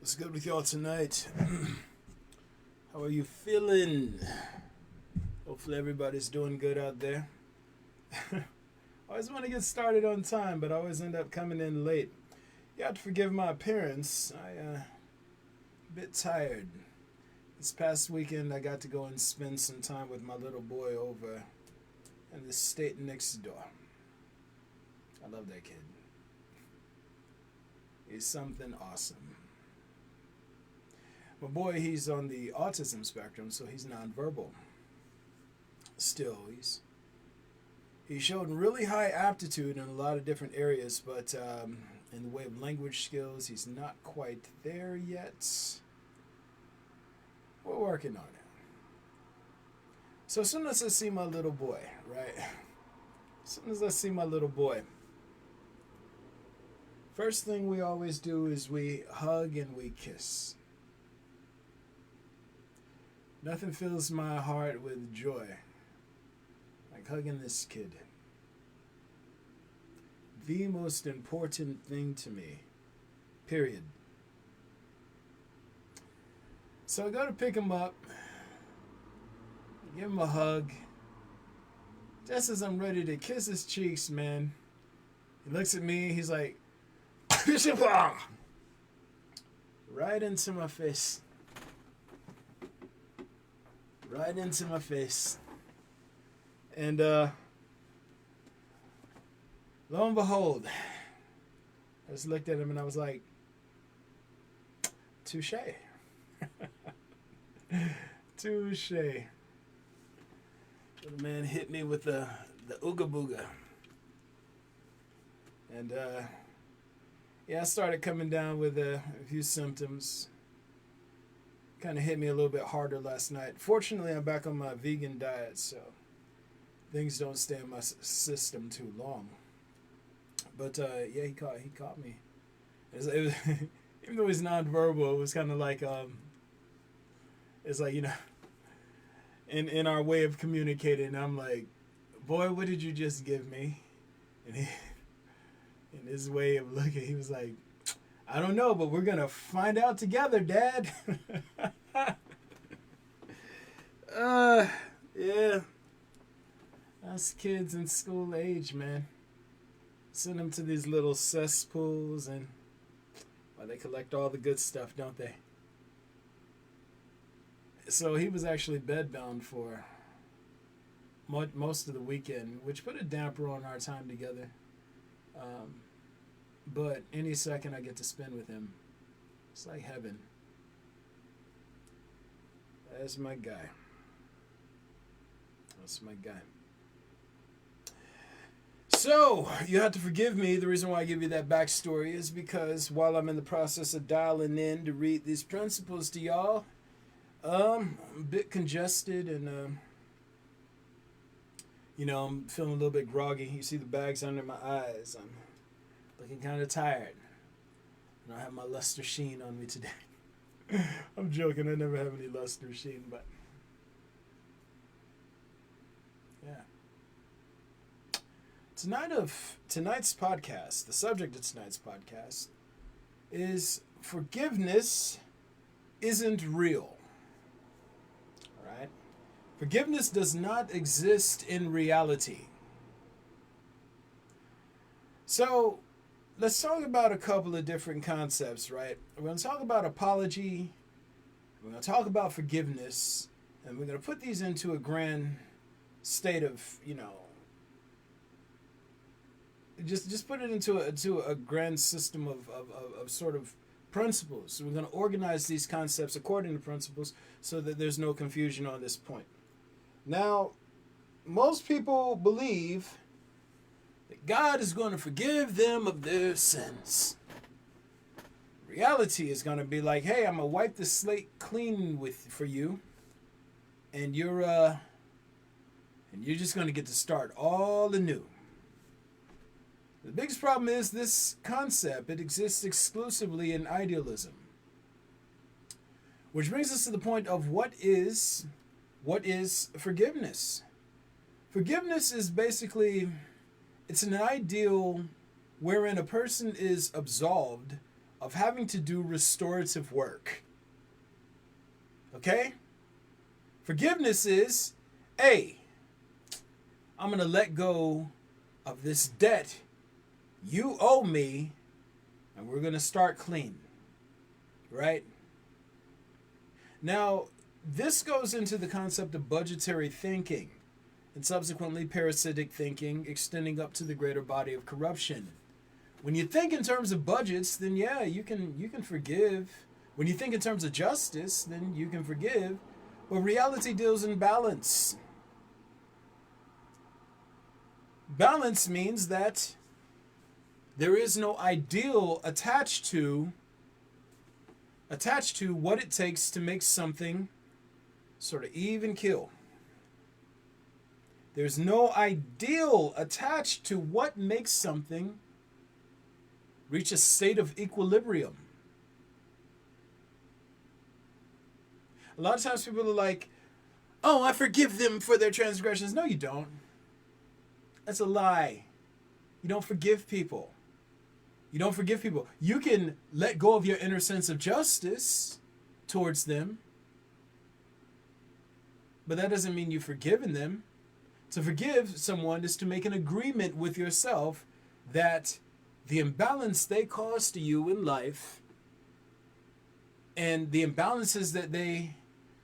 What's good with y'all tonight? How are you feeling? Hopefully everybody's doing good out there. I always want to get started on time, but I always end up coming in late. You have to forgive my appearance. A bit tired. This past weekend I got to go and spend some time with my little boy over in the state next door. I love that kid. He's something awesome. My boy, he's on the autism spectrum, so he's nonverbal. Still, he showed really high aptitude in a lot of different areas, but in the way of language skills, he's not quite there yet. We're working on it. So as soon as I see my little boy, right? As soon as I see my little boy, first thing we always do is we hug and we kiss. Nothing fills my heart with joy like hugging this kid. The most important thing to me, period. So I go to pick him up, give him a hug. Just as I'm ready to kiss his cheeks, man, he looks at me, he's like, right into my face. Right into my face. And lo and behold, I just looked at him and I was like, touche. Touche. The man hit me with the ooga booga. And I started coming down with a few symptoms. Kind of hit me a little bit harder last night. Fortunately, I'm back on my vegan diet, so things don't stay in my system too long. But he caught me. It was even though he's nonverbal, it was kind of like it's like, in our way of communicating, I'm like, boy, what did you just give me? And he, in his way of looking, he was like, I don't know, but we're going to find out together, Dad. Yeah. Us kids in school age, man. Send them to these little cesspools and they collect all the good stuff, don't they? So he was actually bedbound for most of the weekend, which put a damper on our time together. But any second I get to spend with him, it's like heaven. That's my guy. That's my guy. So, you have to forgive me. The reason why I give you that backstory is because while I'm in the process of dialing in to read these principles to y'all, I'm a bit congested and, I'm feeling a little bit groggy. You see the bags under my eyes. I'm looking kind of tired. And I have my luster sheen on me today. I'm joking. I never have any luster sheen, but yeah. Tonight's podcast, the subject of tonight's podcast is forgiveness isn't real. All right? Forgiveness does not exist in reality. So, let's talk about a couple of different concepts, right? We're going to talk about apology, we're going to talk about forgiveness, and we're going to put these into a grand state of, just put it into a grand system of sort of principles. So we're going to organize these concepts according to principles so that there's no confusion on this point. Now, most people believe that God is going to forgive them of their sins. Reality is going to be like, hey, I'm going to wipe the slate clean for you, and you're just going to get to start all anew. The biggest problem is this concept. It exists exclusively in idealism. Which brings us to the point of what is forgiveness? Forgiveness is basically, it's an ideal wherein a person is absolved of having to do restorative work. Okay? Forgiveness is, hey, I'm going to let go of this debt you owe me, and we're going to start clean. Right? Now, this goes into the concept of budgetary thinking and subsequently parasitic thinking, extending up to the greater body of corruption. When you think in terms of budgets, then yeah, you can forgive. When you think in terms of justice, then you can forgive. But reality deals in balance. Balance means that there is no ideal attached to what it takes to make something sort of even kill. There's no ideal attached to what makes something reach a state of equilibrium. A lot of times people are like, oh, I forgive them for their transgressions. No, you don't. That's a lie. You don't forgive people. You don't forgive people. You can let go of your inner sense of justice towards them, but that doesn't mean you've forgiven them. To forgive someone is to make an agreement with yourself that the imbalance they cause to you in life and the imbalances that they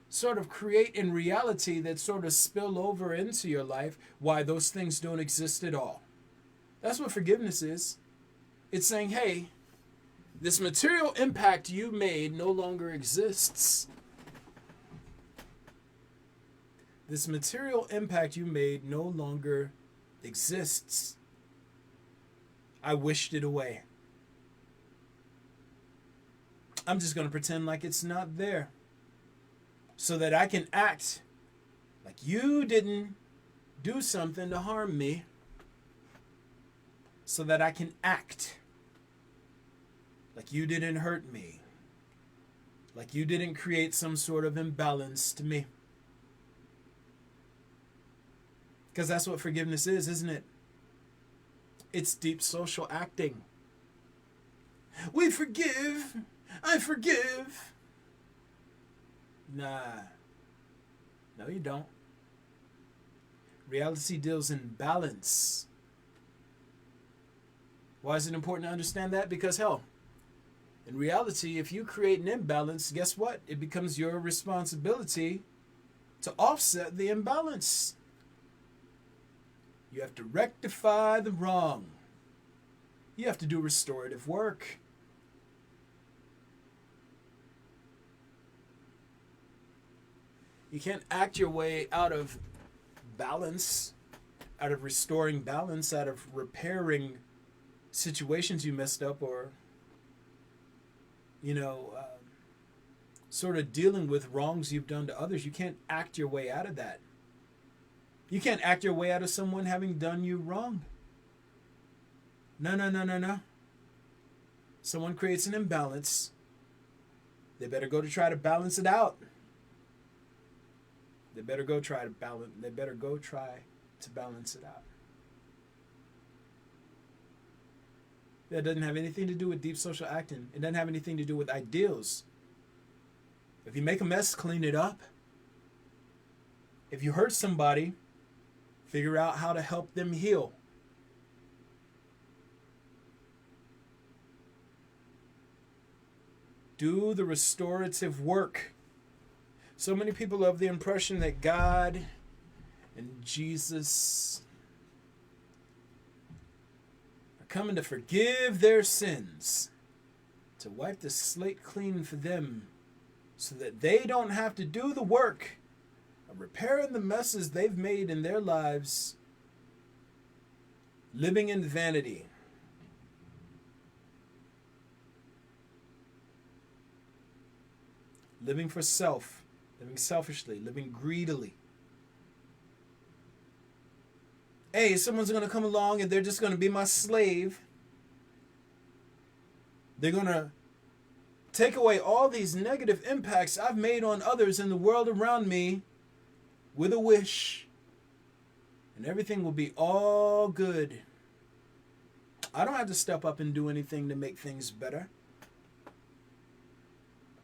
sort of create in reality that sort of spill over into your life, why those things don't exist at all. That's what forgiveness is. It's saying, hey, this material impact you made no longer exists. This material impact you made no longer exists. I wished it away. I'm just going to pretend like it's not there so that I can act like you didn't do something to harm me, so that I can act like you didn't hurt me, like you didn't create some sort of imbalance to me. Because that's what forgiveness is, isn't it? It's deep social acting. We forgive. I forgive. Nah. No, you don't. Reality deals in balance. Why is it important to understand that? Because, hell, in reality, if you create an imbalance, guess what? It becomes your responsibility to offset the imbalance. You have to rectify the wrong. You have to do restorative work. You can't act your way out of balance, out of restoring balance, out of repairing situations you messed up, or, sort of dealing with wrongs you've done to others. You can't act your way out of that. You can't act your way out of someone having done you wrong. No. Someone creates an imbalance. They better go to try to balance it out. They better go try to balance it out. That doesn't have anything to do with deep social acting. It doesn't have anything to do with ideals. If you make a mess, clean it up. If you hurt somebody, figure out how to help them heal. Do the restorative work. So many people have the impression that God and Jesus are coming to forgive their sins, to wipe the slate clean for them, so that they don't have to do the work of repairing the messes they've made in their lives, living in vanity. Living for self, living selfishly, living greedily. Hey, someone's going to come along and they're just going to be my slave. They're going to take away all these negative impacts I've made on others in the world around me with a wish. And everything will be all good. I don't have to step up and do anything to make things better.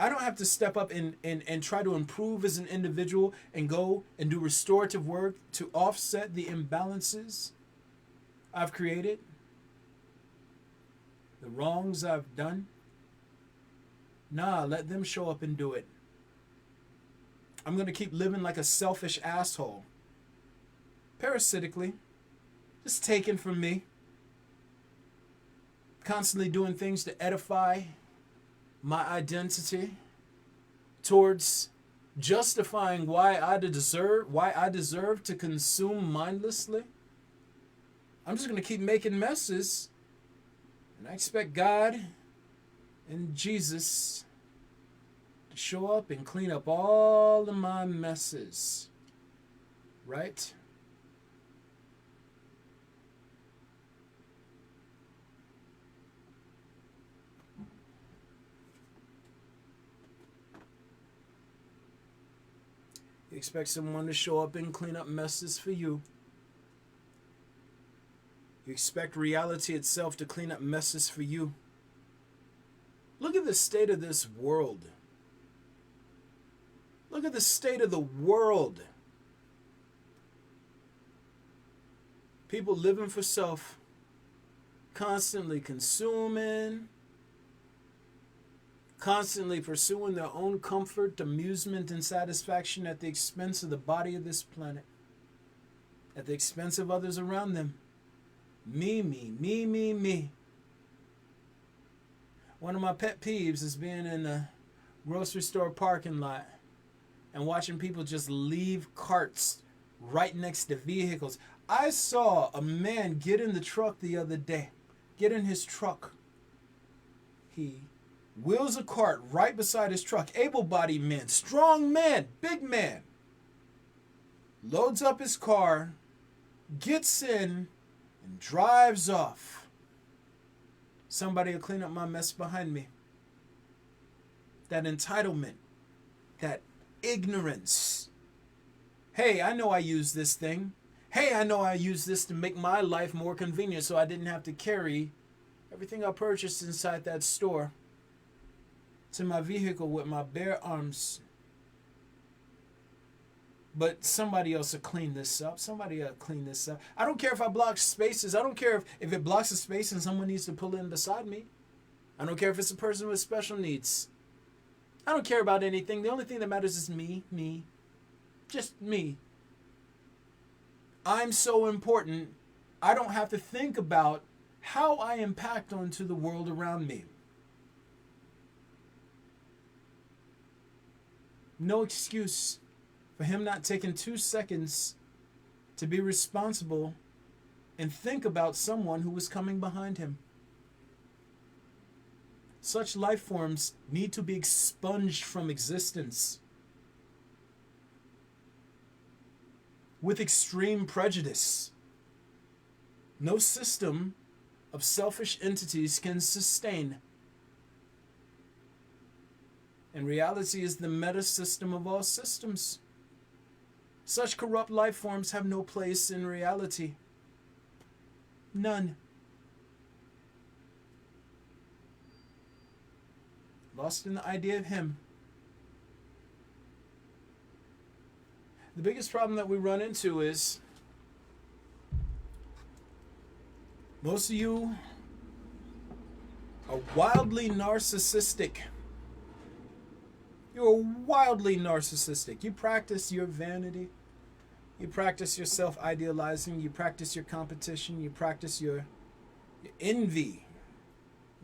I don't have to step up and try to improve as an individual and go and do restorative work to offset the imbalances I've created, the wrongs I've done. Nah, let them show up and do it. I'm going to keep living like a selfish asshole. Parasitically. Just taken from me. Constantly doing things to edify my identity towards justifying why I deserve to consume mindlessly. I'm just going to keep making messes. And I expect God and Jesus to show up and clean up all of my messes. Right? You expect someone to show up and clean up messes for you. You expect reality itself to clean up messes for you. Look at the state of this world. Look at the state of the world. People living for self, constantly consuming, constantly pursuing their own comfort, amusement, and satisfaction at the expense of the body of this planet, at the expense of others around them. Me, me, me, me, me. One of my pet peeves is being in a grocery store parking lot and watching people just leave carts right next to vehicles. I saw a man get in the truck the other day. Get in his truck. He wheels a cart right beside his truck. Able-bodied man, strong man, big man. Loads up his car, gets in, and drives off. Somebody will clean up my mess behind me. That entitlement, that ignorance. Hey, I know I use this thing. Hey, I know I use this to make my life more convenient so I didn't have to carry everything I purchased inside that store to my vehicle with my bare arms. But somebody else will clean this up. Somebody will clean this up. I don't care if I block spaces. I don't care if it blocks a space and someone needs to pull in beside me. I don't care if it's a person with special needs. I don't care about anything. The only thing that matters is me. Just me. I'm so important, I don't have to think about how I impact onto the world around me. No excuse for him not taking 2 seconds to be responsible and think about someone who was coming behind him. Such life forms need to be expunged from existence with extreme prejudice. No system of selfish entities can sustain. And reality is the meta system of all systems. Such corrupt life forms have no place in reality. None. Lost in the idea of him. The biggest problem that we run into is most of you are wildly narcissistic. You're wildly narcissistic. You practice your vanity. You practice your self-idealizing. You practice your competition. You practice your envy,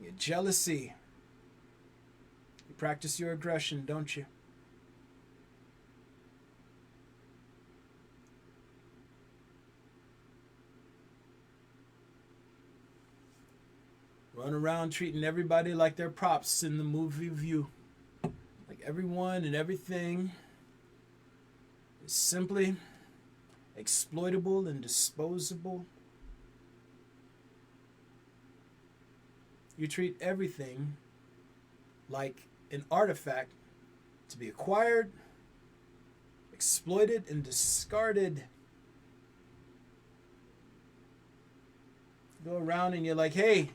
your jealousy. You practice your aggression, don't you? Run around treating everybody like they're props in the movie View. Like everyone and everything is simply exploitable and disposable. You treat everything like an artifact to be acquired, exploited, and discarded. You go around and you're like, hey,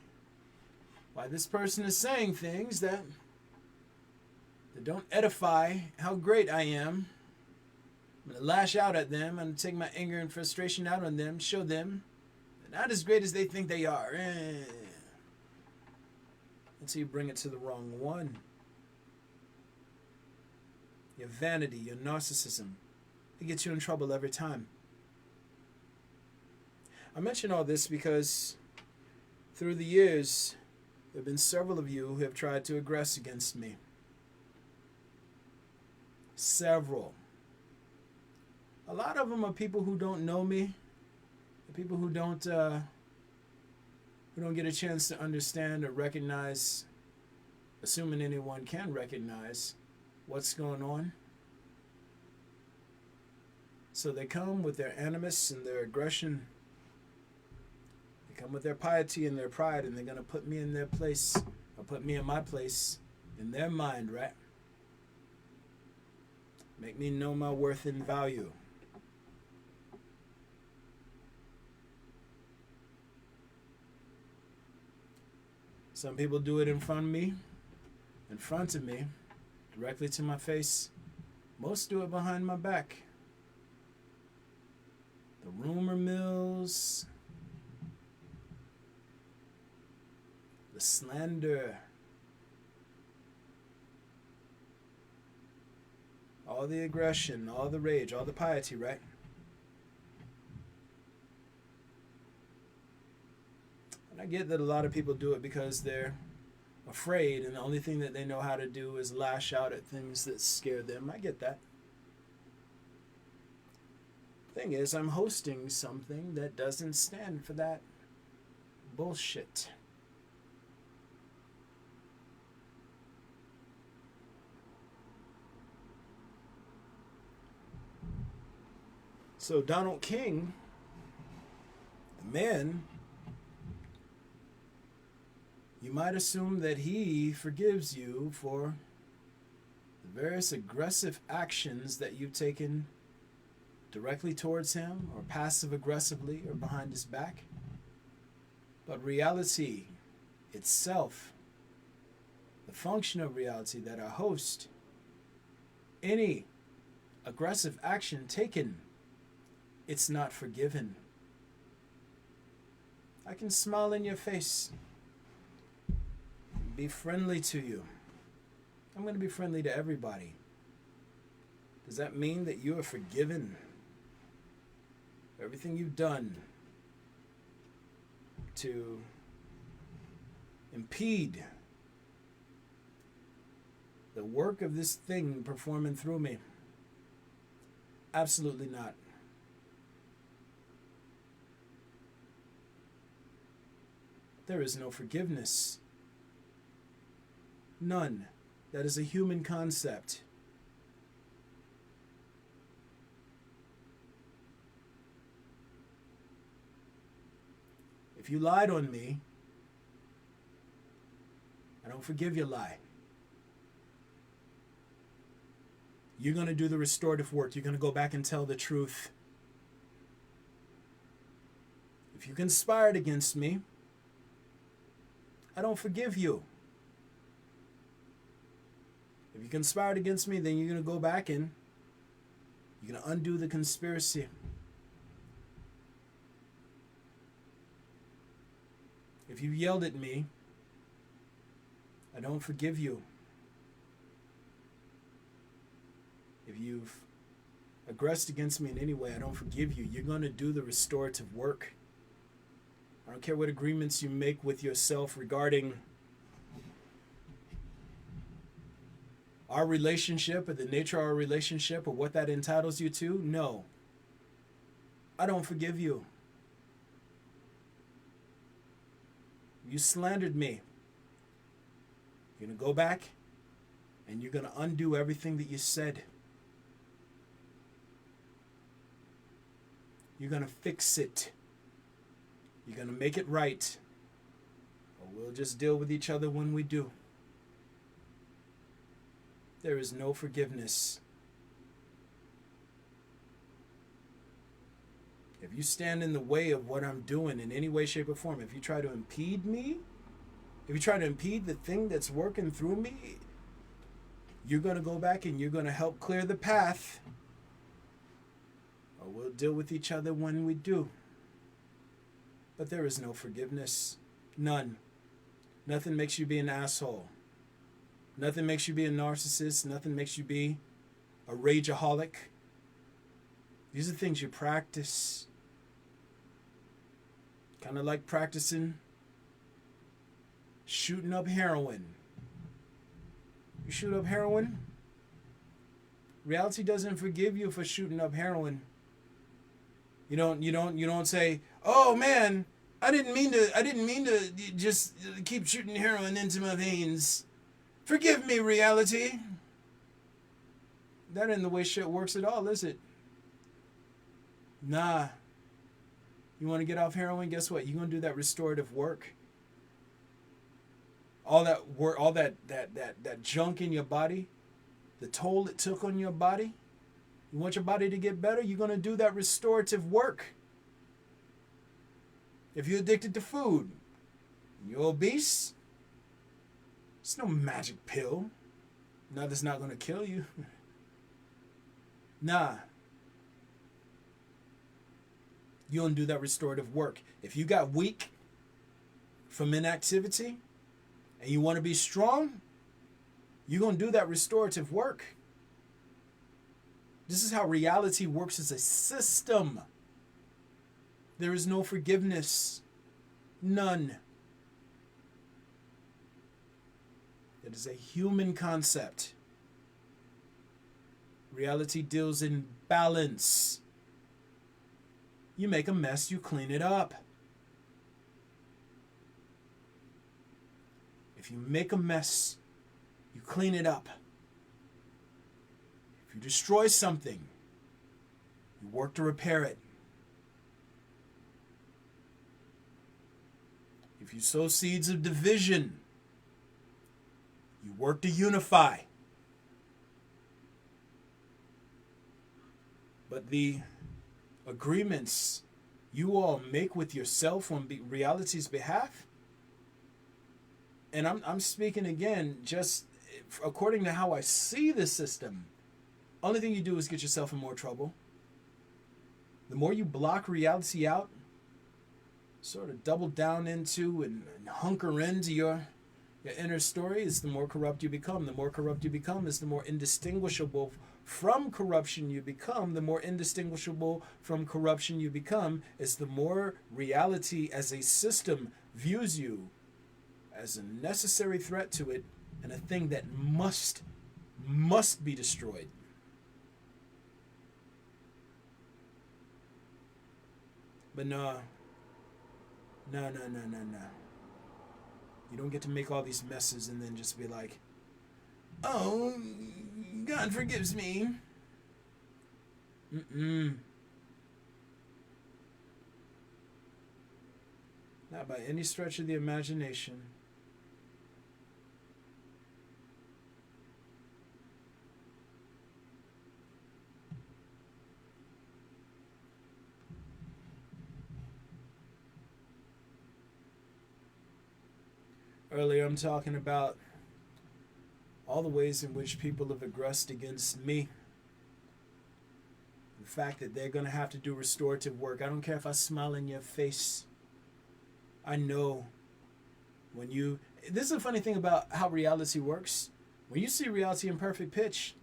why this person is saying things that that don't edify how great I am. I'm going to lash out at them. I'm going to take my anger and frustration out on them, show them they're not as great as they think they are. Until you bring it to the wrong one. Your vanity, your narcissism, it gets you in trouble every time. I mention all this because through the years, there have been several of you who have tried to aggress against me. Several. A lot of them are people who don't know me, people who don't get a chance to understand or recognize, assuming anyone can recognize, what's going on. So they come with their animus and their aggression. They come with their piety and their pride, and they're going to put me in their place, or put me in my place, in their mind, right? Make me know my worth and value. Some people do it in front of me, directly to my face. Most do it behind my back. The rumor mills, the slander, all the aggression, all the rage, all the piety, right? I get that a lot of people do it because they're afraid, and the only thing that they know how to do is lash out at things that scare them. I get that. Thing is, I'm hosting something that doesn't stand for that bullshit. So Donald King, the man, you might assume that he forgives you for the various aggressive actions that you've taken directly towards him, or passive aggressively, or behind his back. But reality itself, the function of reality, that a host, any aggressive action taken, it's not forgiven. I can smile in your face, be friendly to you. I'm going to be friendly to everybody. Does that mean that you are forgiven for everything you've done to impede the work of this thing performing through me? Absolutely not. There is no forgiveness. None. That is a human concept. If you lied on me, I don't forgive your lie. You're going to do the restorative work. You're going to go back and tell the truth. If you conspired against me, I don't forgive you. If you conspired against me, then you're going to go back and you're going to undo the conspiracy. If you yelled at me, I don't forgive you. If you've aggressed against me in any way, I don't forgive you. You're going to do the restorative work. I don't care what agreements you make with yourself regarding our relationship or the nature of our relationship or what that entitles you to. No. I don't forgive you. You slandered me. You're going to go back and you're going to undo everything that you said. You're going to fix it. You're going to make it right. Or we'll just deal with each other when we do. There is no forgiveness. If you stand in the way of what I'm doing in any way, shape, or form, if you try to impede me, if you try to impede the thing that's working through me, You're going to go back and you're going to help clear the path, or we'll deal with each other when we do. But there is no forgiveness. None. Nothing makes you be an asshole. Nothing makes you be a narcissist. Nothing makes you be a rageaholic. These are things you practice. Kind of like practicing shooting up heroin. You shoot up heroin, reality doesn't forgive you for shooting up heroin. You don't say, "Oh man, I didn't mean to just keep shooting heroin into my veins. Forgive me, reality." That ain't the way shit works at all, is it? Nah. You want to get off heroin? Guess what? You're gonna do that restorative work. All that work, all that junk in your body, the toll it took on your body. You want your body to get better? You're gonna do that restorative work. If you're addicted to food, you're obese, it's no magic pill. No, that's not gonna kill you. Nah. You don't do that restorative work. If you got weak from inactivity and you want to be strong, you're going to do that restorative work. This is how reality works as a system. There is no forgiveness. None. It is a human concept. Reality deals in balance. You make a mess, you clean it up. If you make a mess, you clean it up. If you destroy something, you work to repair it. If you sow seeds of division, you work to unify. But the agreements you all make with yourself on reality's behalf, and I'm speaking again just according to how I see the system, only thing you do is get yourself in more trouble. The more you block reality out, sort of double down into and hunker into your inner story, is the more corrupt you become. The more corrupt you become is the more indistinguishable from corruption you become. The more indistinguishable from corruption you become is the more reality as a system views you as a necessary threat to it and a thing that must be destroyed. But no. You don't get to make all these messes and then just be like, "Oh, God forgives me." Not by any stretch of the imagination. Earlier, I'm talking about all the ways in which people have aggressed against me. The fact that they're going to have to do restorative work. I don't care if I smile in your face. I know when you... This is a funny thing about how reality works. When you see reality in perfect pitch,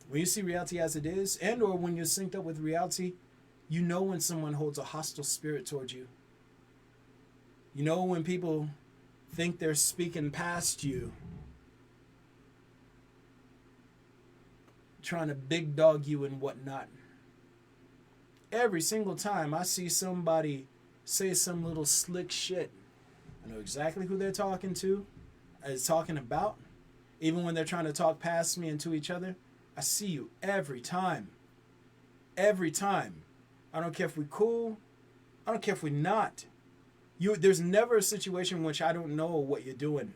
when you see reality as it is, and or when you're synced up with reality, you know when someone holds a hostile spirit towards you. You know when people think they're speaking past you, trying to big dog you and whatnot. Every single time I see somebody say some little slick shit, I know exactly who they're talking to, is talking about. Even when they're trying to talk past me and to each other, I see you every time. Every time. I don't care if we're cool. I don't care if we're not. There's never a situation in which I don't know what you're doing,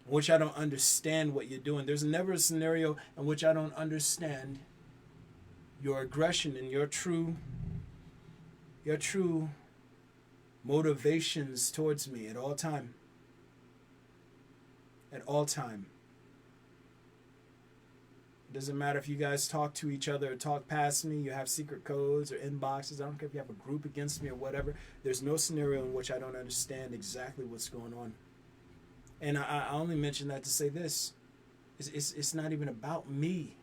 in which I don't understand what you're doing. There's never a scenario in which I don't understand your aggression and your true motivations towards me at all time. At all time. Doesn't matter if you guys talk to each other or talk past me, you have secret codes or inboxes. I don't care if you have a group against me or whatever. There's no scenario in which I don't understand exactly what's going on. And I only mention that to say this. It's not even about me.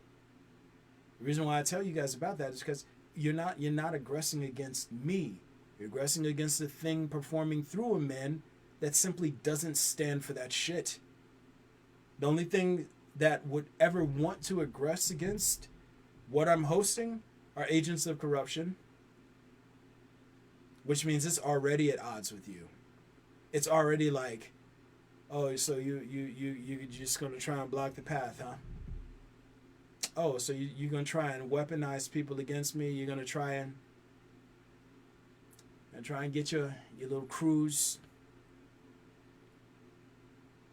The reason why I tell you guys about that is because you're not aggressing against me. You're aggressing against the thing performing through a man that simply doesn't stand for that shit. The only thing that would ever want to aggress against what I'm hosting are agents of corruption, which means it's already at odds with you. It's already like, oh, so you're just gonna try and block the path, huh? Oh, so you're gonna try and weaponize people against me. You're gonna try and get your little crews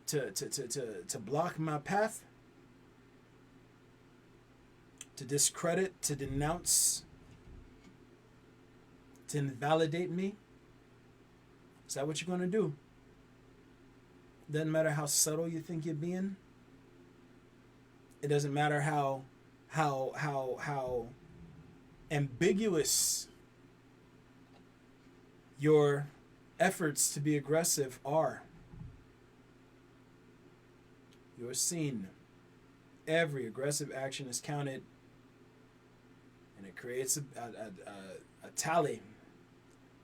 to block my path, to discredit, to denounce, to invalidate me. Is that what you're going to do? Doesn't matter how subtle you think you're being. It doesn't matter how ambiguous your efforts to be aggressive are. You're seen. Every aggressive action is counted, and it creates a tally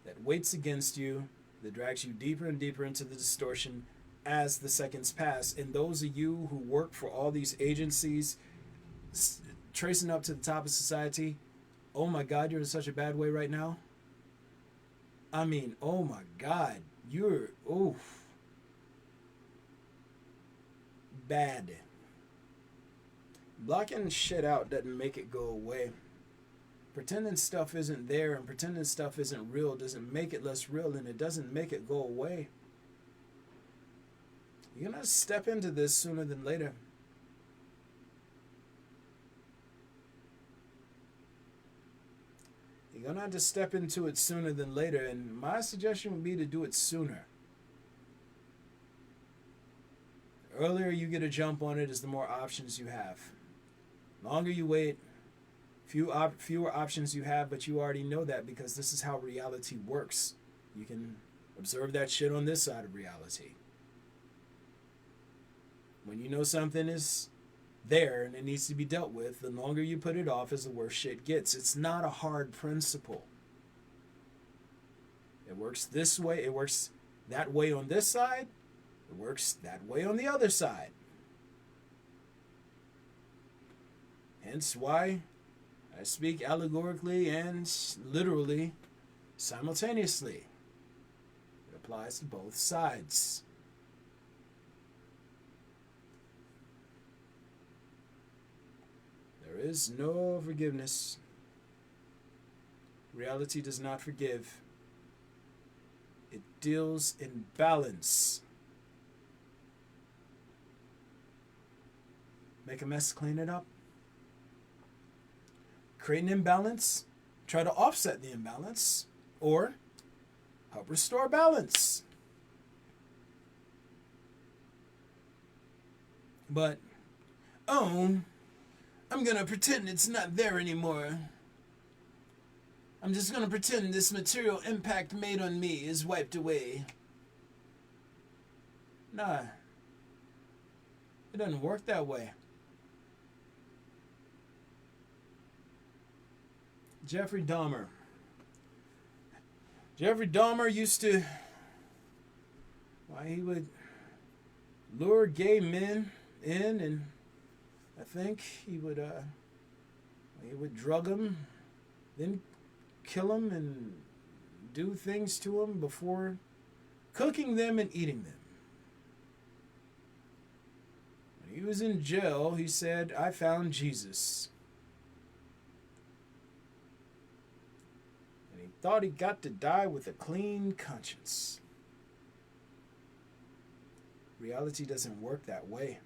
that weights against you, that drags you deeper and deeper into the distortion as the seconds pass. And those of you who work for all these agencies, tracing up to the top of society, oh my God, you're in such a bad way right now. I mean, oh my God, you're, oof. Bad. Blocking shit out doesn't make it go away. Pretending stuff isn't there and pretending stuff isn't real doesn't make it less real, and it doesn't make it go away. You're gonna step into this sooner than later. You're gonna have to step into it sooner than later, and my suggestion would be to do it sooner. The earlier you get a jump on it is the more options you have. The longer you wait, fewer options you have, but you already know that because this is how reality works. You can observe that shit on this side of reality. When you know something is there and it needs to be dealt with, the longer you put it off is the worse shit gets. It's not a hard principle. It works this way, it works that way on this side, it works that way on the other side. Hence why I speak allegorically and literally simultaneously. It applies to both sides. There is no forgiveness. Reality does not forgive. It deals in balance. Make a mess, clean it up. Create an imbalance, try to offset the imbalance, or help restore balance. But, oh, I'm going to pretend it's not there anymore. I'm just going to pretend this material impact made on me is wiped away. Nah, it doesn't work that way. Jeffrey Dahmer. Jeffrey Dahmer used to, he would lure gay men in, and I think he would drug them, then kill them and do things to them before cooking them and eating them. When he was in jail, he said, "I found Jesus." And he thought he got to die with a clean conscience. Reality doesn't work that way.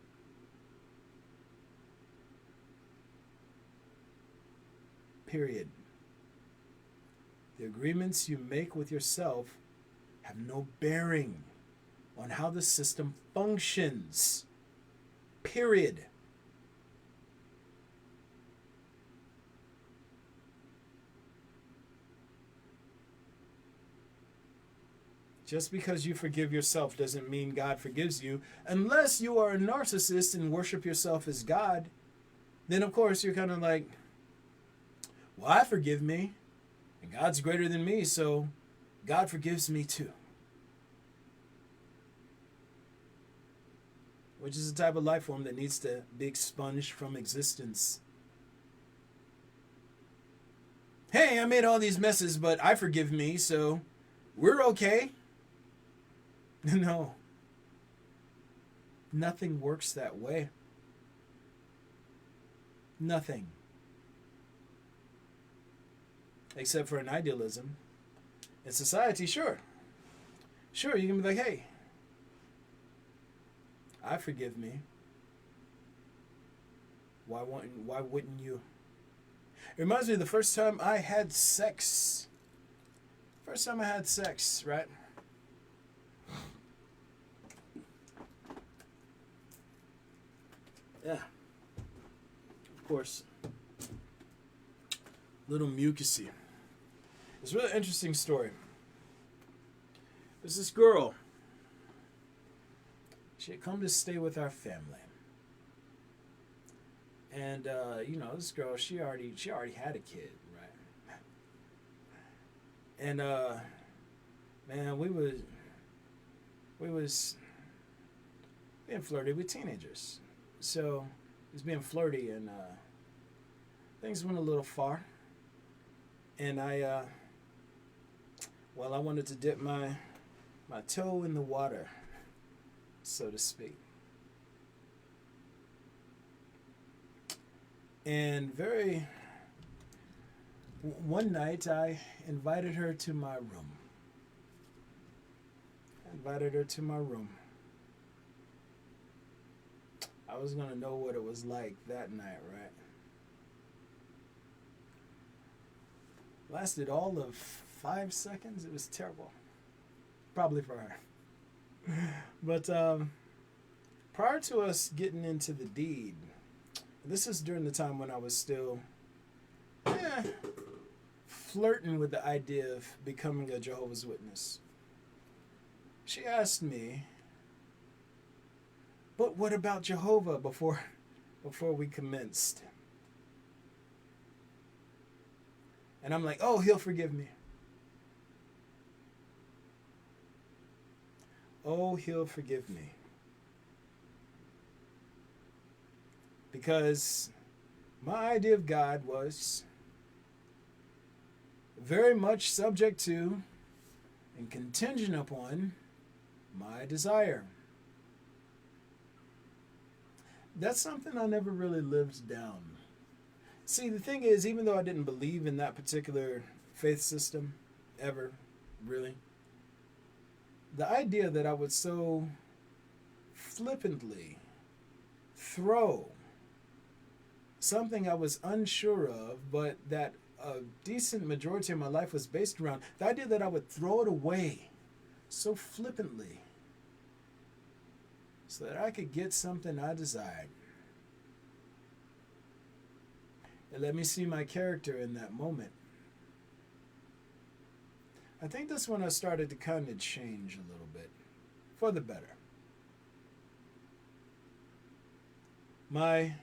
Period. The agreements you make with yourself have no bearing on how the system functions. Period. Just because you forgive yourself doesn't mean God forgives you. Unless you are a narcissist and worship yourself as God, then of course you're kind of like, well, I forgive me, and God's greater than me, so God forgives me too. Which is a type of life form that needs to be expunged from existence. Hey, I made all these messes, but I forgive me, so we're okay. No. Nothing works that way. Nothing. Except for an idealism. In society, sure. Sure, you can be like, hey, I forgive me. Why wouldn't you? It reminds me of the first time I had sex. First time I had sex, right? Yeah. Of course. Little mucusy. It's a really interesting story. There's this girl. She had come to stay with our family. And this girl, she already had a kid, right? And man, we was being flirty with teenagers. So it was being flirty, and things went a little far. And I wanted to dip my toe in the water, so to speak. And one night I invited her to my room. I was going to know what it was like that night, right? Lasted all of 5 seconds. It was terrible. Probably for her. But prior to us getting into the deed, this is during the time when I was still flirting with the idea of becoming a Jehovah's Witness. She asked me, but what about Jehovah before we commenced? And I'm like, oh, he'll forgive me. Oh, he'll forgive me. Because my idea of God was very much subject to and contingent upon my desire. That's something I never really lived down. See, the thing is, even though I didn't believe in that particular faith system ever, really, the idea that I would so flippantly throw something I was unsure of, but that a decent majority of my life was based around, the idea that I would throw it away so flippantly so that I could get something I desired. It let me see my character in that moment. I think that's when I started to kind of change a little bit, for the better. My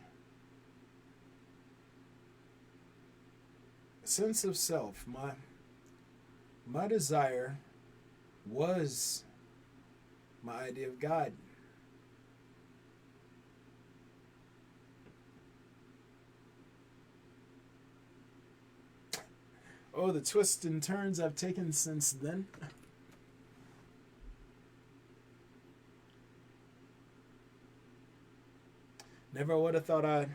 sense of self, my desire was my idea of God. Oh, the twists and turns I've taken since then. Never would have thought I'd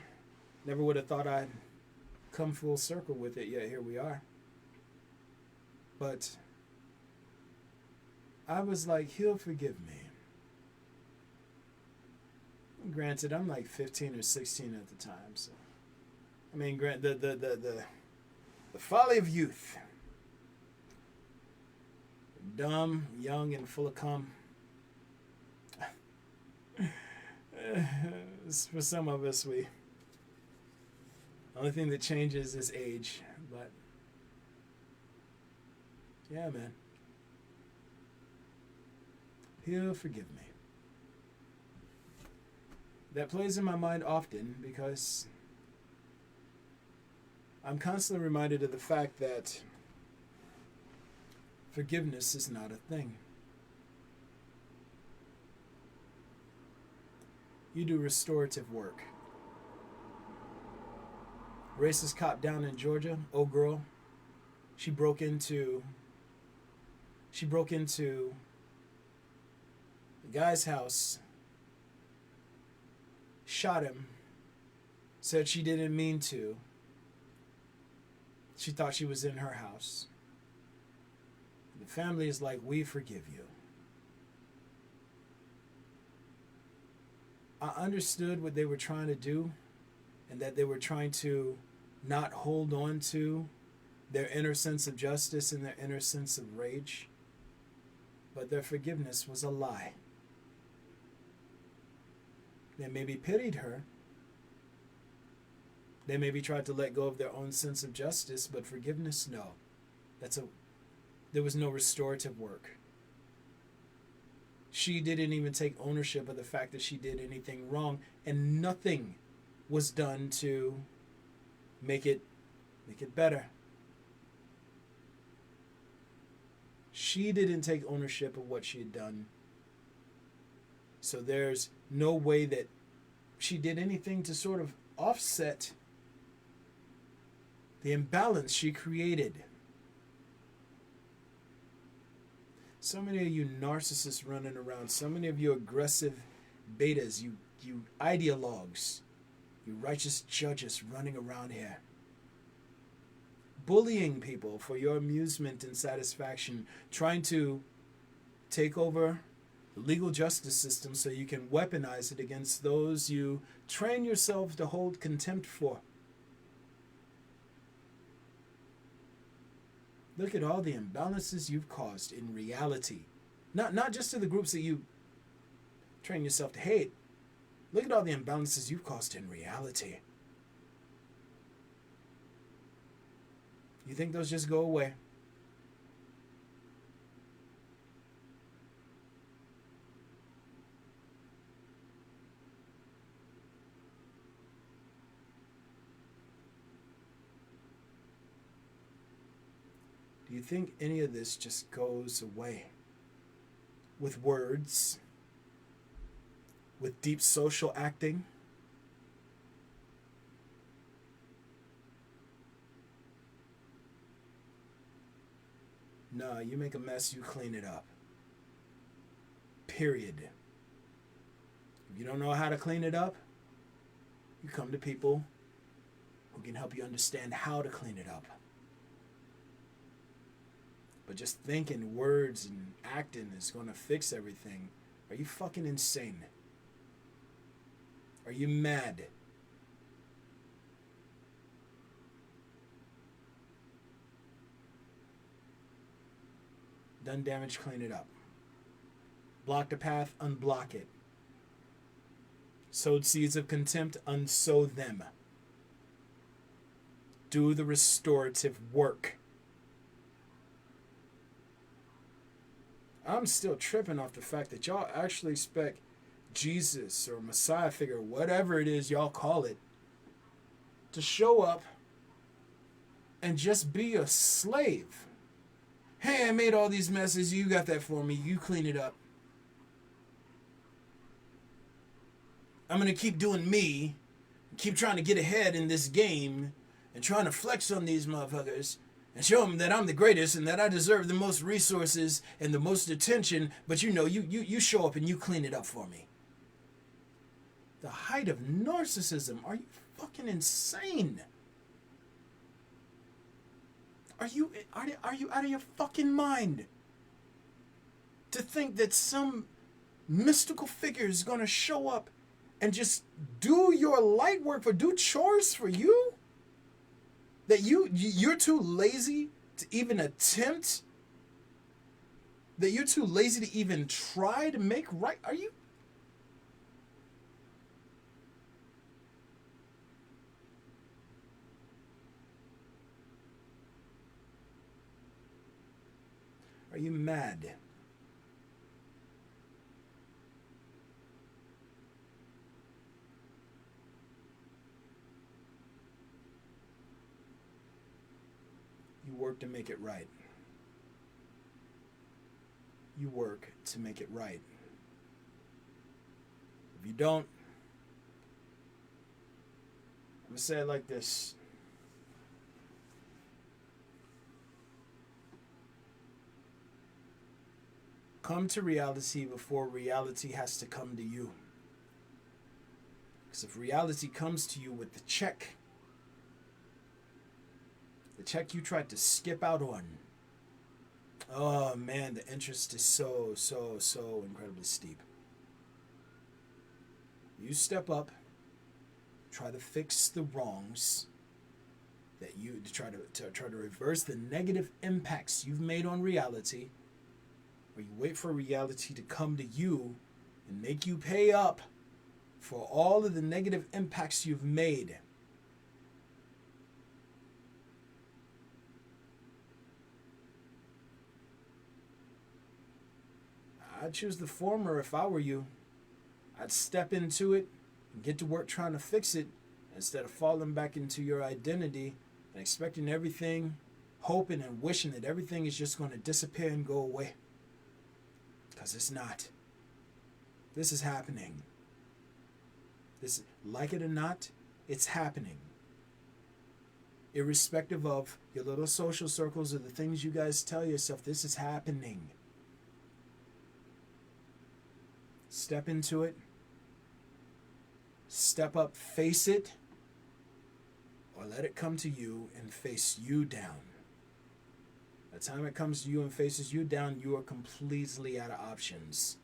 come full circle with it, yet here we are. But I was like, he'll forgive me. Granted, I'm like 15 or 16 at the time, so I mean, the folly of youth. Dumb, young, and full of cum. For some of us, the only thing that changes is age. But yeah, man. He'll forgive me. That plays in my mind often because I'm constantly reminded of the fact that forgiveness is not a thing. You do restorative work. Racist cop down in Georgia, old girl, she broke into the guy's house, shot him, said she didn't mean to. She thought she was in her house. The family is like, we forgive you. I understood what they were trying to do and that they were trying to not hold on to their inner sense of justice and their inner sense of rage. But their forgiveness was a lie. They maybe pitied her. They maybe tried to let go of their own sense of justice, but forgiveness, no. There was no restorative work. She didn't even take ownership of the fact that she did anything wrong, and nothing was done to make it better. She didn't take ownership of what she had done. So there's no way that she did anything to sort of offset the imbalance she created. So many of you narcissists running around, so many of you aggressive betas, you ideologues, you righteous judges running around here, bullying people for your amusement and satisfaction, trying to take over the legal justice system so you can weaponize it against those you train yourself to hold contempt for. Look at all the imbalances you've caused in reality. Not just to the groups that you train yourself to hate. Look at all the imbalances you've caused in reality. You think those just go away? Do you think any of this just goes away with words, with deep social acting? No, you make a mess, you clean it up. Period. If you don't know how to clean it up, you come to people who can help you understand how to clean it up. But just thinking words and acting is going to fix everything. Are you fucking insane? Are you mad? Done damage, clean it up. Blocked a path, unblock it. Sowed seeds of contempt, unsow them. Do the restorative work. I'm still tripping off the fact that y'all actually expect Jesus or Messiah figure, whatever it is y'all call it, to show up and just be a slave. Hey, I made all these messes. You got that for me. You clean it up. I'm going to keep doing me, keep trying to get ahead in this game, and trying to flex on these motherfuckers and show them that I'm the greatest and that I deserve the most resources and the most attention, but you show up and you clean it up for me. The height of narcissism. Are you fucking insane? Are you out of your fucking mind? To think that some mystical figure is going to show up and just do your light work or do chores for you? That you're too lazy to even attempt? That you're too lazy to even try to make right? Are you? Are you mad? to make it right. You work to make it right. If you don't, I'm going to say it like this. Come to reality before reality has to come to you. Because if reality comes to you with the check you tried to skip out on, oh man, the interest is so incredibly steep. You step up, try to fix the wrongs that you try to reverse the negative impacts you've made on reality, or you wait for reality to come to you and make you pay up for all of the negative impacts you've made. I'd choose the former if I were you. I'd step into it and get to work trying to fix it instead of falling back into your identity and expecting everything, hoping and wishing that everything is just going to disappear and go away. Because it's not. This is happening. This, like it or not, it's happening. Irrespective of your little social circles or the things you guys tell yourself, this is happening. Step into it. Step up, face it, or let it come to you and face you down. By the time it comes to you and faces you down, you are completely out of options.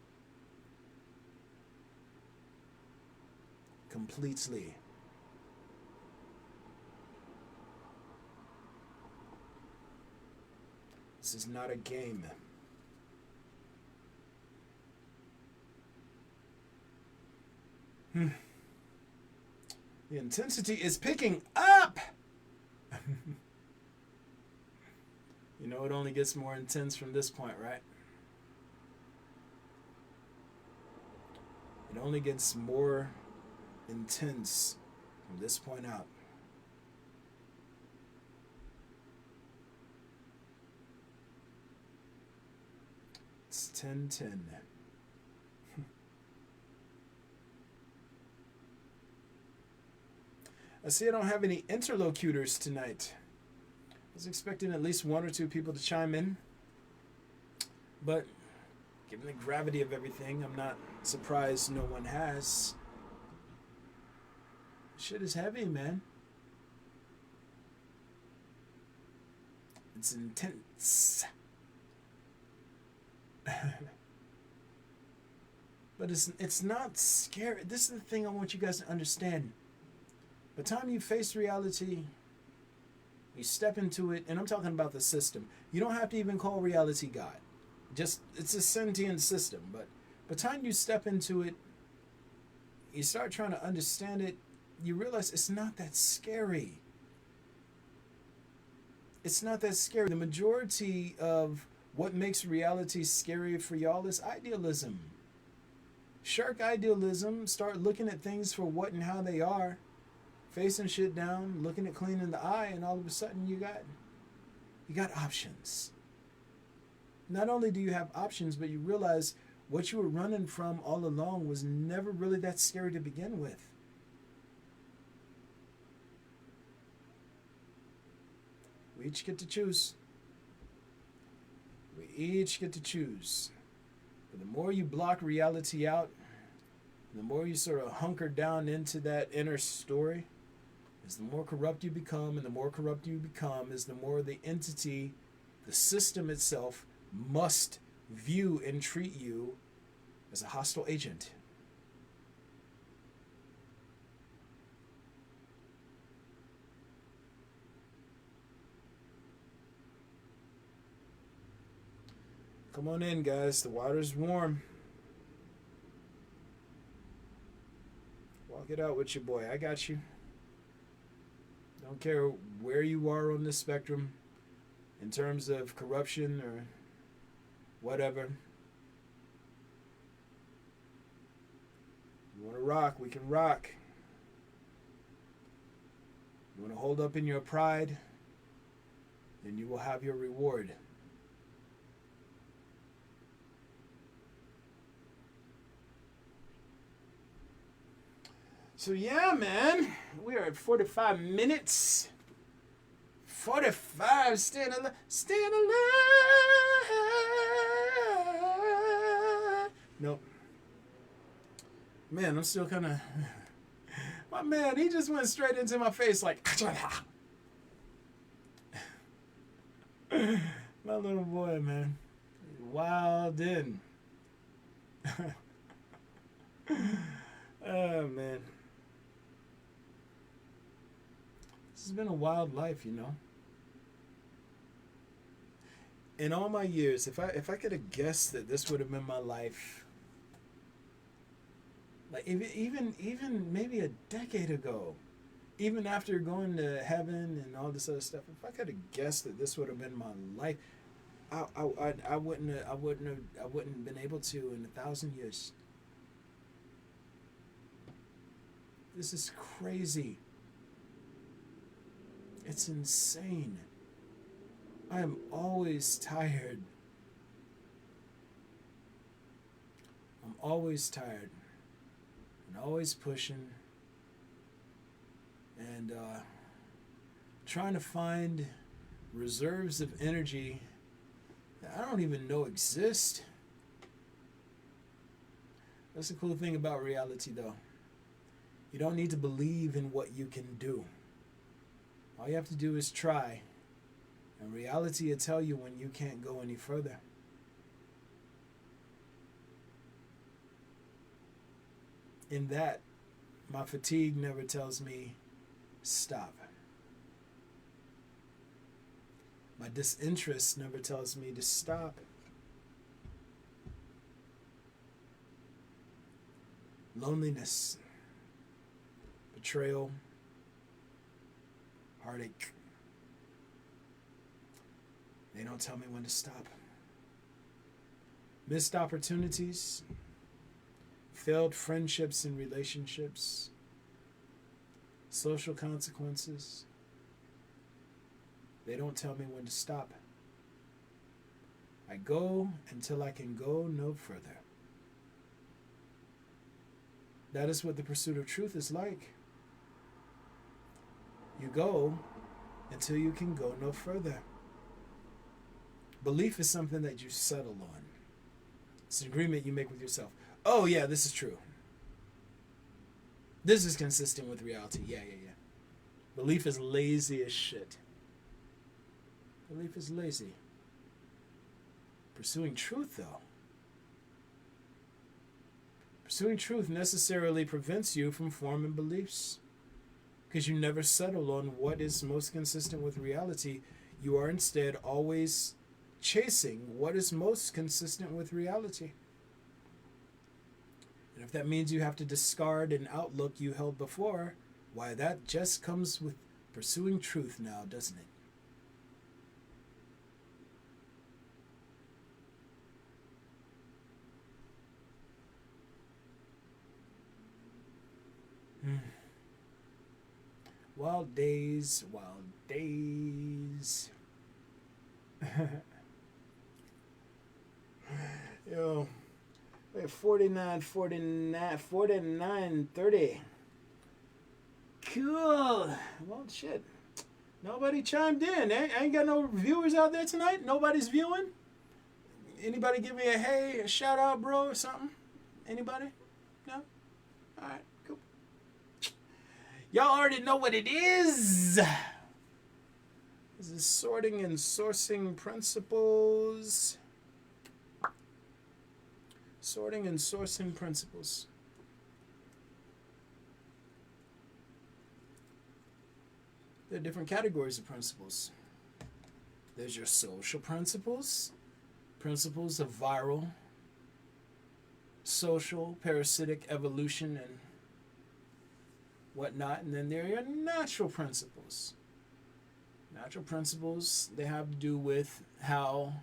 Completely. This is not a game. The intensity is picking up. You know, it only gets more intense from this point, right? It only gets more intense from this point out. It's 10:10. I see I don't have any interlocutors tonight. I was expecting at least one or two people to chime in. But given the gravity of everything, I'm not surprised no one has. Shit is heavy, man. It's intense. But it's not scary. This is the thing I want you guys to understand. By the time you face reality, you step into it, and I'm talking about the system. You don't have to even call reality God. Just, it's a sentient system. But by the time you step into it, you start trying to understand it, you realize it's not that scary. It's not that scary. The majority of what makes reality scary for y'all is idealism. Shirk idealism, start looking at things for what and how they are. Facing shit down, looking it clean in the eye, and all of a sudden you got options. Not only do you have options, but you realize what you were running from all along was never really that scary to begin with. We each get to choose. We each get to choose. But the more you block reality out, the more you sort of hunker down into that inner story, is the more corrupt you become, and the more corrupt you become is the more the entity, the system itself, must view and treat you as a hostile agent. Come on in, guys. The water's warm. Walk it out with your boy. I got you. Don't care where you are on the spectrum in terms of corruption or whatever. You want to rock, we can rock. You want to hold up in your pride, then you will have your reward. So yeah, man, we are at 45 minutes. 45, staying alive, staying alive. Nope. Man, I'm still kind of... My man, he just went straight into my face like... My little boy, man. Wild in. Oh, man. This has been a wild life, you know. In all my years, if I could have guessed that this would have been my life, like even maybe a decade ago, even after going to heaven and all this other stuff, if I could have guessed that this would have been my life, I wouldn't have been able to in 1,000 years. This is crazy. It's insane. I am always tired. I'm always tired and always pushing and trying to find reserves of energy that I don't even know exist. That's the cool thing about reality, though. You don't need to believe in what you can do. All you have to do is try. And reality will tell you when you can't go any further. In that, my fatigue never tells me stop. My disinterest never tells me to stop. Loneliness, betrayal, heartache. They don't tell me when to stop. Missed opportunities, failed friendships and relationships, social consequences. They don't tell me when to stop. I go until I can go no further. That is what the pursuit of truth is like. You go until you can go no further. Belief is something that you settle on. It's an agreement you make with yourself. Oh, yeah, this is true. This is consistent with reality. Yeah. Belief is lazy as shit. Belief is lazy. Pursuing truth, though. Pursuing truth necessarily prevents you from forming beliefs. Because you never settle on what is most consistent with reality. You are instead always chasing what is most consistent with reality. And if that means you have to discard an outlook you held before, why, that just comes with pursuing truth now, doesn't it? Wild days, wild days. Yo, wait, 49, 30. Cool. Well, shit. Nobody chimed in. I ain't got no viewers out there tonight. Nobody's viewing. Anybody give me a hey, a shout out, bro, or something? Anybody? No? All right, cool. Y'all already know what it is. This is sorting and sourcing principles. Sorting and sourcing principles. There are different categories of principles. There's your social principles, principles of viral, social, parasitic evolution, and whatnot. And then there are your natural principles. Natural principles, they have to do with how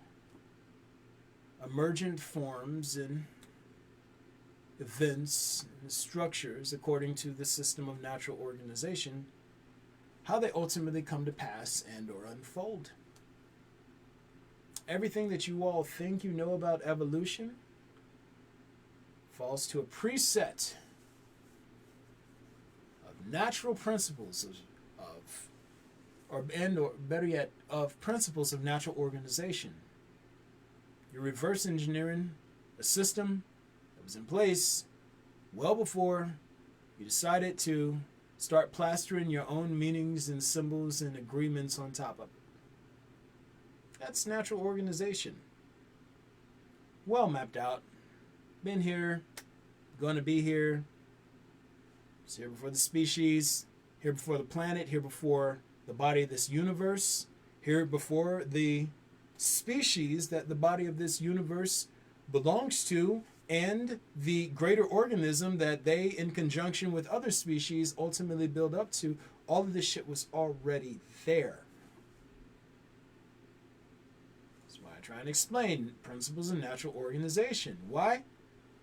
emergent forms and events and structures, according to the system of natural organization, how they ultimately come to pass and or unfold. everything that you all think you know about evolution falls to a preset of natural principles or better yet, of principles of natural organization. You're reverse engineering a system that was in place well before you decided to start plastering your own meanings and symbols and agreements on top of it. That's natural organization. Well mapped out. Been here, going to be here. It's here before the species, here before the planet, here before the body of this universe, here before the species that the body of this universe belongs to, and the greater organism that they, in conjunction with other species, ultimately build up to. All of this shit was already there. That's why I try and explain principles of natural organization. Why?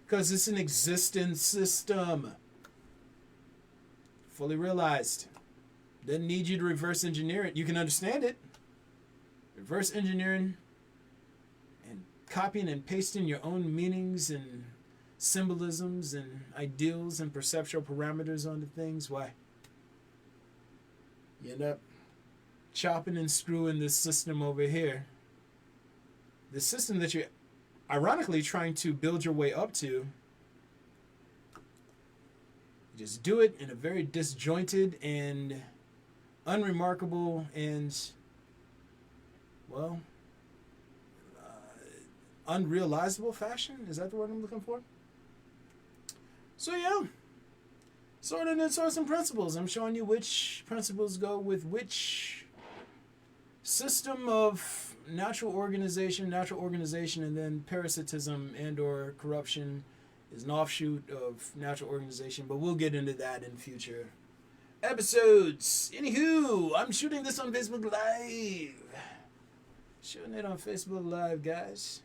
Because it's an existing system. Fully realized. Doesn't need you to reverse engineer it. You can understand it. Reverse engineering and copying and pasting your own meanings and symbolisms and ideals and perceptual parameters onto things. Why? You end up chopping and screwing this system over here. The system that you're ironically trying to build your way up to. You just do it in a very disjointed and unremarkable and, well, unrealizable fashion. Is that the word I'm looking for? So yeah, sorting and sourcing principles. I'm showing you which principles go with which system of natural organization, and then parasitism and or corruption is an offshoot of natural organization, but we'll get into that in future episodes. Anywho, I'm shooting this on Facebook Live. Shooting it on Facebook Live, guys.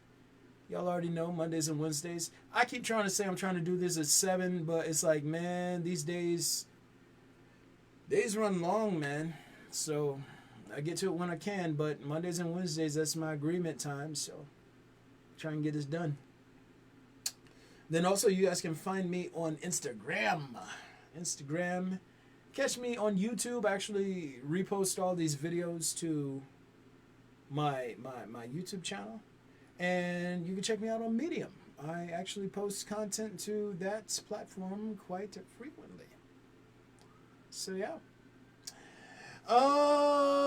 Y'all already know, Mondays and Wednesdays. I keep trying to say I'm trying to do this at 7, but it's like, man, these days run long, man. So I get to it when I can, but Mondays and Wednesdays, that's my agreement time, so try and get this done. Then also, you guys can find me on Instagram. Catch me on YouTube. I actually repost all these videos to my YouTube channel. And you can check me out on Medium. I actually post content to that platform quite frequently. So yeah.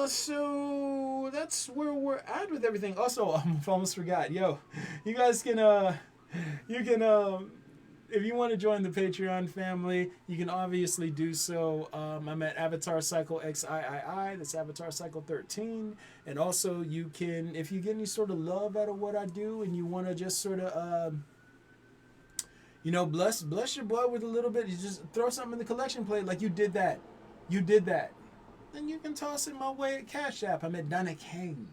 So that's where we're at with everything. Also, I almost forgot. Yo, you guys can if you want to join the Patreon family, you can obviously do so. I'm at Avatar Cycle XIII. That's Avatar Cycle 13. And also, you can, if you get any sort of love out of what I do, and you want to just sort of, bless your boy with a little bit. You just throw something in the collection plate, like you did that. Then you can toss it my way at Cash App. I'm at Donna King.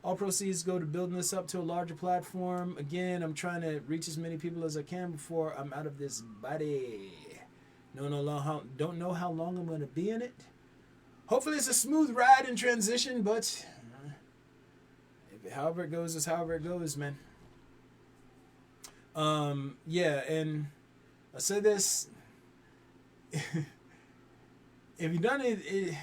All proceeds go to building this up to a larger platform. Again, I'm trying to reach as many people as I can before I'm out of this body. Don't know how long I'm going to be in it. Hopefully it's a smooth ride and transition, but however it goes is however it goes, man. Yeah, and I say this. If you've done it,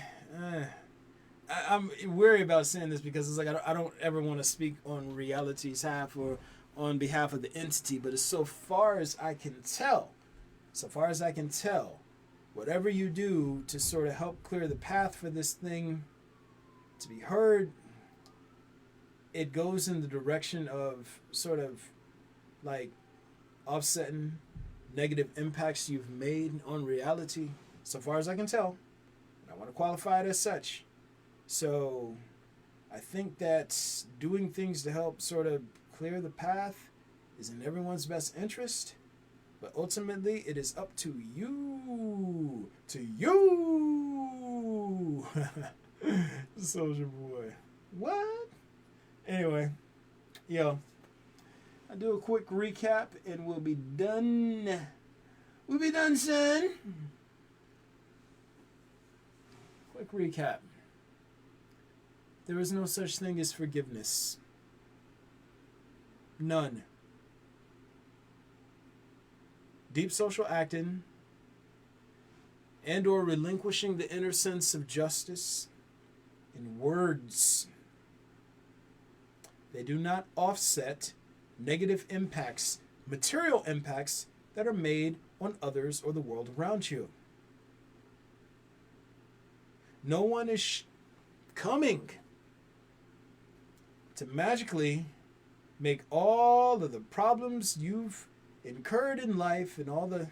I'm wary about saying this because it's like I don't ever want to speak on reality's half or on behalf of the entity, but as far as I can tell, whatever you do to sort of help clear the path for this thing to be heard, it goes in the direction of sort of like offsetting negative impacts you've made on reality, so far as I can tell. I want to qualify it as such. So I think that doing things to help sort of clear the path is in everyone's best interest, but ultimately it is up to you. Soldier boy. What? Anyway, yo, I'll do a quick recap and we'll be done. We'll be done, son. Quick recap. There is no such thing as forgiveness. None. Deep social acting and or relinquishing the inner sense of justice in words. They do not offset negative impacts, material impacts that are made on others or the world around you. No one is coming to magically make all of the problems you've incurred in life and all the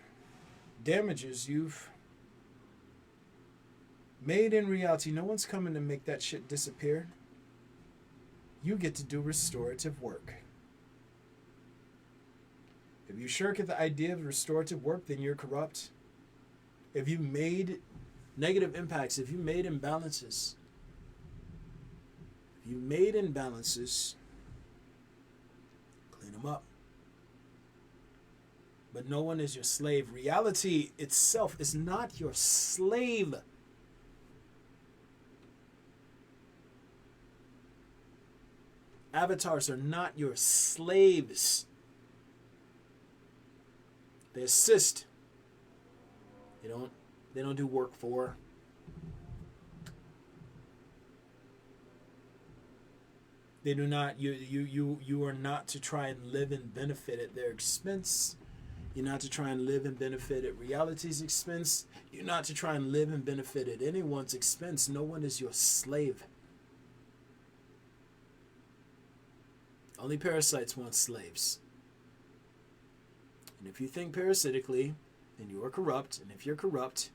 damages you've made in reality. No one's coming to make that shit disappear. You get to do restorative work. If you shirk at the idea of restorative work, then you're corrupt. If you made negative impacts, if you made imbalances, clean them up. But no one is your slave. Reality itself is not your slave. Avatars are not your slaves. They assist. They don't do work for. They do not. You are not to try and live and benefit at their expense. You're not to try and live and benefit at reality's expense. You're not to try and live and benefit at anyone's expense. No one is your slave. Only parasites want slaves. And if you think parasitically, then you are corrupt. And if you're corrupt,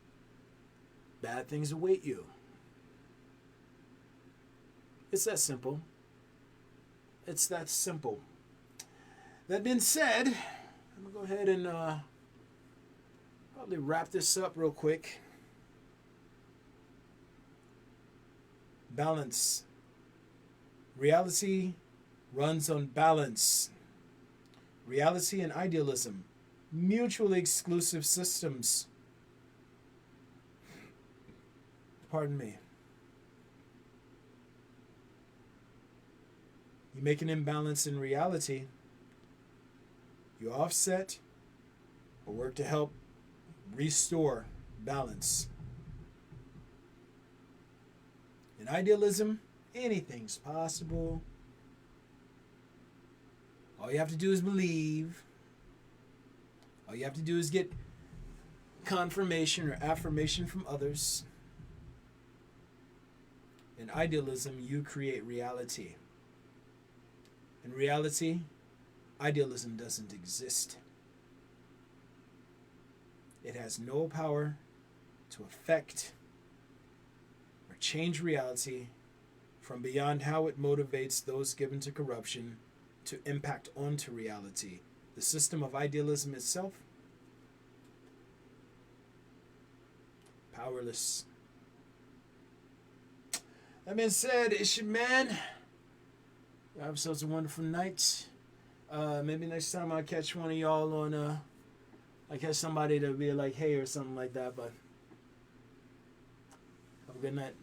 bad things await you. It's that simple. It's that simple. That being said, I'm going to go ahead and probably wrap this up real quick. Balance. Reality runs on balance. Reality and idealism, mutually exclusive systems. Pardon me. You make an imbalance in reality, you offset or work to help restore balance. In idealism, anything's possible. All you have to do is believe. All you have to do is get confirmation or affirmation from others. In idealism, you create reality. In reality, idealism doesn't exist. It has no power to affect or change reality from beyond how it motivates those given to corruption to impact onto reality. The system of idealism itself, powerless. That being said, it's your man. You have yourselves a wonderful night. Maybe next time I'll catch one of y'all on, I catch somebody to be like, hey, or something like that, but have a good night.